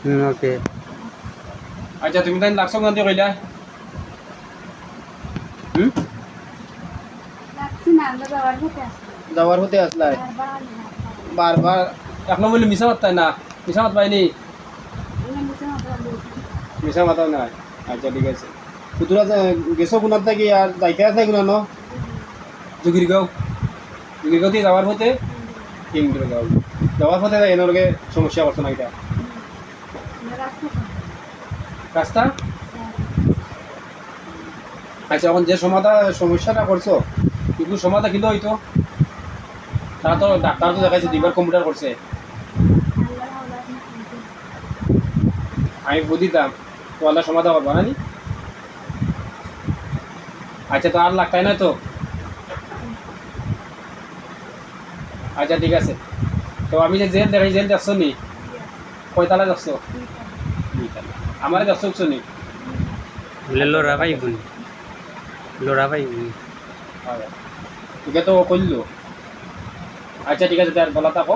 ওকে। আচ্ছা তুমি তাই লাগছো গান দিয়ে কইলা লাগছি না আমরা যাওয়ার পথে আসছি যাওয়ার হতে আসলাই বারবার এখন বলি মিশা মাত্তাই না মিশা মাত পাইনি মিশা মাতাও না আচ্ছা ঠিক আছে সুতরাং গেছো কোনার থাকি আর যাইতে আছে কোন জুগিরগাঁও জুগিরগাঁও দিয়ে যাওয়ার পথে কিংগাঁও যাওয়ার পথে এনকে সমস্যা করছো না এটা রাস্তা আচ্ছা এখন যে সমস্যাটা করছো কিন্তু সমাধা কিন্তু হইতো তারা তো ডাক্তার তো দেখাইছে দুইবার কম্পিউটার করছে আমি বুঝিতাম তো আল্লাহ সমাধা করবা না নি আচ্ছা তো আর লাগতাই না তো আচ্ছা ঠিক আছে তো আমি যে জেল দেখাই জেল যাচ্ছ নি কয়তালা যাচ্ছ আমারে যাচ্ছ নি বলে লোরা ভাই বুনি লোরা ভাই বুনি তোকে তো করলো আচ্ছা ঠিক আছে তার বলা থাকো